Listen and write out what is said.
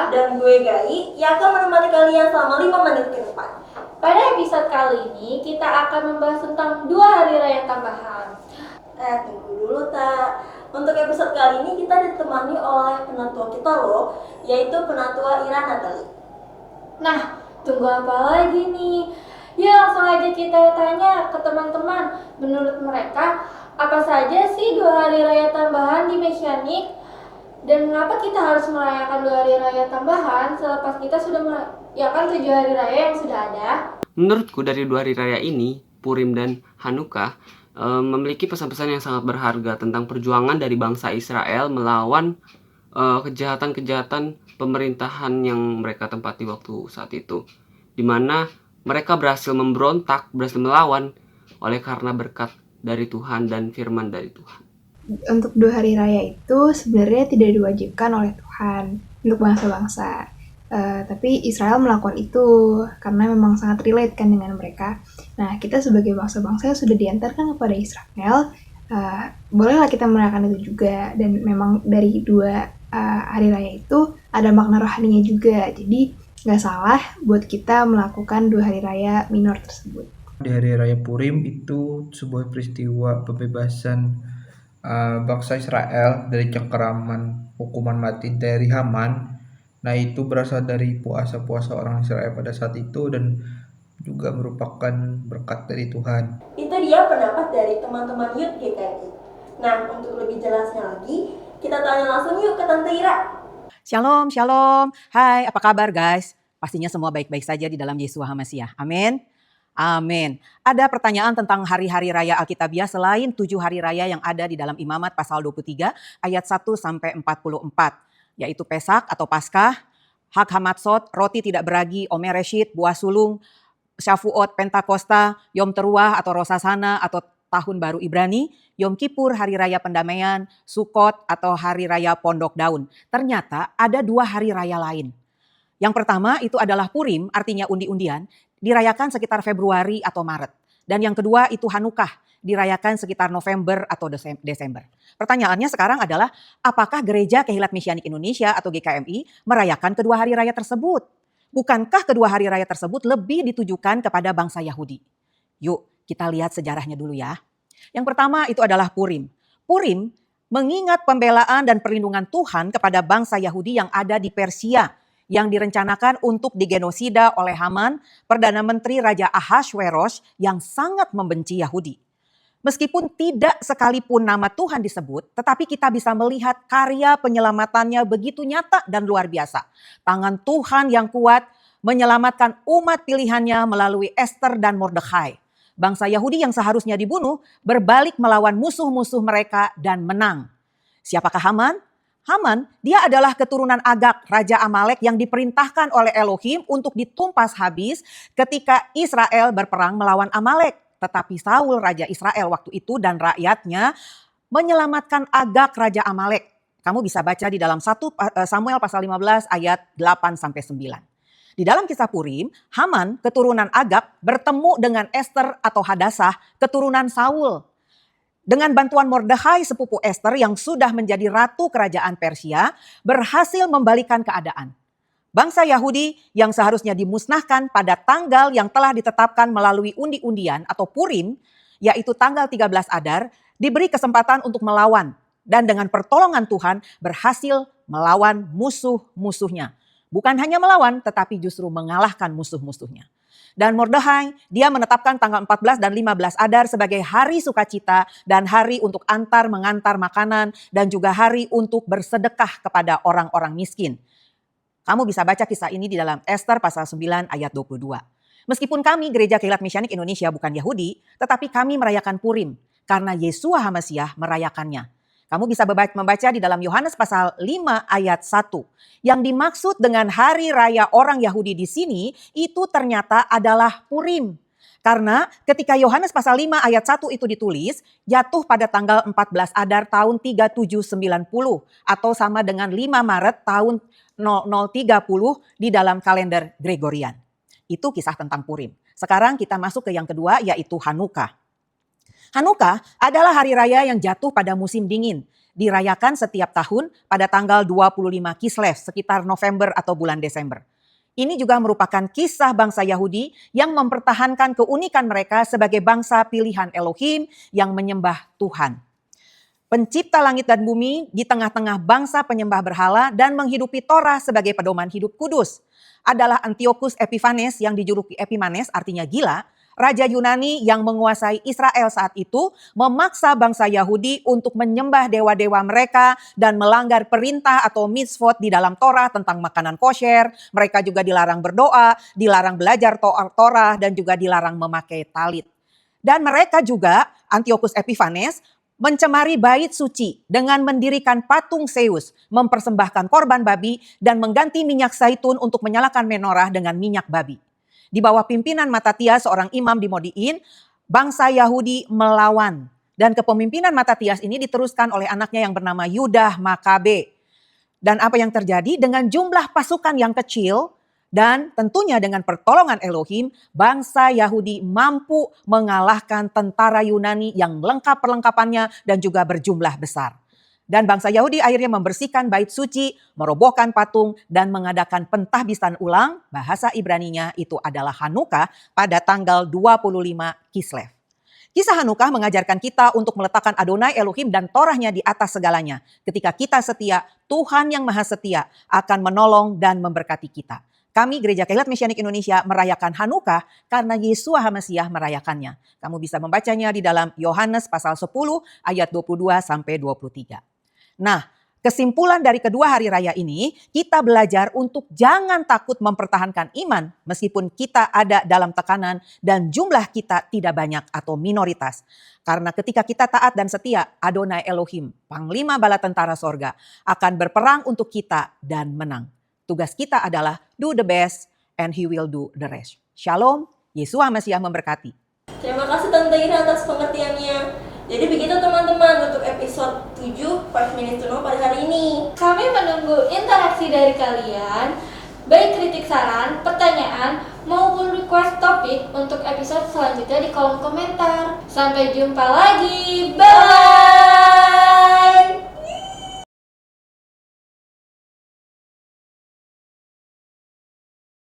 dan gue Gai yang akan menemani kalian selama 5 menit ke depan. Pada episode kali ini kita akan membahas tentang 2 hari raya tambahan. Tunggu dulu Tak. Untuk episode kali ini kita ditemani oleh penatua kita loh, yaitu penatua Ira Natali. Nah, tunggu apa lagi nih? Ya langsung aja kita tanya ke teman-teman. Menurut mereka, apa saja sih 2 hari raya tambahan di Mesianik? Dan mengapa kita harus merayakan 2 hari raya tambahan selepas kita sudah merayakan 7 hari raya yang sudah ada? Menurutku dari 2 hari raya ini, Purim dan Hanukkah, memiliki pesan-pesan yang sangat berharga tentang perjuangan dari bangsa Israel melawan kejahatan-kejahatan pemerintahan yang mereka tempati waktu saat itu, di mana mereka berhasil memberontak, berhasil melawan oleh karena berkat dari Tuhan dan firman dari Tuhan. Untuk 2 hari raya itu sebenarnya tidak diwajibkan oleh Tuhan untuk bangsa-bangsa. Tapi Israel melakukan itu karena memang sangat relate kan dengan mereka. Nah, kita sebagai bangsa-bangsa sudah diantarkan kepada Israel, bolehlah kita merayakan itu juga. Dan memang dari 2 hari raya itu ada makna rohaninya juga. Jadi nggak salah buat kita melakukan 2 hari raya minor tersebut. Di hari raya Purim itu sebuah peristiwa pembebasan bangsa Israel dari cengkeraman hukuman mati dari Haman. Nah, itu berasal dari puasa-puasa orang Israel pada saat itu dan juga merupakan berkat dari Tuhan. Itu dia pendapat dari teman-teman Youth GKI. Nah, untuk lebih jelasnya lagi, kita tanya langsung yuk ke Tante Ira. Shalom, shalom. Hai, apa kabar guys? Pastinya semua baik-baik saja di dalam Yesus HaMasiah. Amin. Amin. Ada pertanyaan tentang hari-hari raya Alkitabiah selain 7 hari raya yang ada di dalam Imamat pasal 23 ayat 1 sampai 44, yaitu Pesak atau Paskah, Hag Hamatzot, roti tidak beragi, Omer Reshit, buah sulung, Shavuot, Pentakosta, Yom Teruah atau Rosasana atau Tahun Baru Ibrani, Yom Kippur, Hari Raya Pendamaian, Sukot atau Hari Raya Pondok Daun. Ternyata ada 2 hari raya lain. Yang pertama itu adalah Purim, artinya undi-undian, dirayakan sekitar Februari atau Maret. Dan yang kedua itu Hanukkah, dirayakan sekitar November atau Desember. Pertanyaannya sekarang adalah, apakah Gereja Kehilat Mesianik Indonesia atau GKMI merayakan kedua hari raya tersebut? Bukankah kedua hari raya tersebut lebih ditujukan kepada bangsa Yahudi? Yuk kita lihat sejarahnya dulu ya. Yang pertama itu adalah Purim. Purim mengingat pembelaan dan perlindungan Tuhan kepada bangsa Yahudi yang ada di Persia, yang direncanakan untuk digenosida oleh Haman, Perdana Menteri Raja Ahasveros yang sangat membenci Yahudi. Meskipun tidak sekalipun nama Tuhan disebut, tetapi kita bisa melihat karya penyelamatannya begitu nyata dan luar biasa. Tangan Tuhan yang kuat menyelamatkan umat pilihannya melalui Esther dan Mordekhai. Bangsa Yahudi yang seharusnya dibunuh berbalik melawan musuh-musuh mereka dan menang. Siapakah Haman? Haman, dia adalah keturunan Agag, Raja Amalek yang diperintahkan oleh Elohim untuk ditumpas habis ketika Israel berperang melawan Amalek. Tetapi Saul, Raja Israel waktu itu dan rakyatnya menyelamatkan Agag, Raja Amalek. Kamu bisa baca di dalam 1 Samuel pasal 15 ayat 8-9. Di dalam kisah Purim, Haman, keturunan Agag, bertemu dengan Esther atau Hadassah, keturunan Saul. Dengan bantuan Mordekhai, sepupu Esther yang sudah menjadi ratu kerajaan Persia, berhasil membalikan keadaan. Bangsa Yahudi yang seharusnya dimusnahkan pada tanggal yang telah ditetapkan melalui undi-undian atau Purim, yaitu tanggal 13 Adar, diberi kesempatan untuk melawan. Dan dengan pertolongan Tuhan berhasil melawan musuh-musuhnya. Bukan hanya melawan, tetapi justru mengalahkan musuh-musuhnya. Dan Mordekhai, dia menetapkan tanggal 14 dan 15 Adar sebagai hari sukacita dan hari untuk mengantar makanan dan juga hari untuk bersedekah kepada orang-orang miskin. Kamu bisa baca kisah ini di dalam Esther pasal 9 ayat 22. Meskipun kami Gereja Kehilat Mesianik Indonesia bukan Yahudi, tetapi kami merayakan Purim karena Yeshua HaMasiah merayakannya. Kamu bisa membaca di dalam Yohanes pasal 5 ayat 1. Yang dimaksud dengan hari raya orang Yahudi di sini itu ternyata adalah Purim. Karena ketika Yohanes pasal 5 ayat 1 itu ditulis, jatuh pada tanggal 14 Adar tahun 3790 atau sama dengan 5 Maret tahun 0030 di dalam kalender Gregorian. Itu kisah tentang Purim. Sekarang kita masuk ke yang kedua yaitu Hanukkah. Hanukkah adalah hari raya yang jatuh pada musim dingin dirayakan setiap tahun pada tanggal 25 Kislev sekitar November atau bulan Desember. Ini juga merupakan kisah bangsa Yahudi yang mempertahankan keunikan mereka sebagai bangsa pilihan Elohim yang menyembah Tuhan. Pencipta langit dan bumi di tengah-tengah bangsa penyembah berhala dan menghidupi Torah sebagai pedoman hidup kudus adalah Antiochus Epiphanes yang dijuluki Epimanes, artinya gila, raja Yunani yang menguasai Israel saat itu memaksa bangsa Yahudi untuk menyembah dewa-dewa mereka dan melanggar perintah atau mitzvot di dalam Torah tentang makanan kosher. Mereka juga dilarang berdoa, dilarang belajar Torah, dan juga dilarang memakai talit. Dan mereka juga, Antiochus Epiphanes, mencemari bait suci dengan mendirikan patung Zeus, mempersembahkan korban babi, dan mengganti minyak zaitun untuk menyalakan menorah dengan minyak babi. Di bawah pimpinan Matatias, seorang imam di Modiin, bangsa Yahudi melawan. Dan kepemimpinan Matatias ini diteruskan oleh anaknya yang bernama Yudah Makabe. Dan apa yang terjadi dengan jumlah pasukan yang kecil dan tentunya dengan pertolongan Elohim, bangsa Yahudi mampu mengalahkan tentara Yunani yang lengkap perlengkapannya dan juga berjumlah besar. Dan bangsa Yahudi akhirnya membersihkan bait suci, merobohkan patung, dan mengadakan pentahbisan ulang, bahasa Ibraninya itu adalah Hanukkah, pada tanggal 25 Kislev. Kisah Hanukkah mengajarkan kita untuk meletakkan Adonai Elohim dan Torahnya di atas segalanya. Ketika kita setia, Tuhan yang Maha Setia akan menolong dan memberkati kita. Kami Gereja Kehillat Mesianik Indonesia merayakan Hanukkah karena Yeshua HaMasiah merayakannya. Kamu bisa membacanya di dalam Yohanes pasal 10 ayat 22 sampai 23. Nah, kesimpulan dari kedua hari raya ini, kita belajar untuk jangan takut mempertahankan iman meskipun kita ada dalam tekanan dan jumlah kita tidak banyak atau minoritas. Karena ketika kita taat dan setia, Adonai Elohim, Panglima Bala Tentara Sorga, akan berperang untuk kita dan menang. Tugas kita adalah do the best and he will do the rest. Shalom, Yeshua HaMasiah memberkati. Terima kasih Tante Ira atas pengertiannya. Jadi begitu teman-teman untuk episode 7 5 Minutes to Know pada hari ini. Kami menunggu interaksi dari kalian, baik kritik saran, pertanyaan, maupun request topik untuk episode selanjutnya di kolom komentar. Sampai jumpa lagi, bye!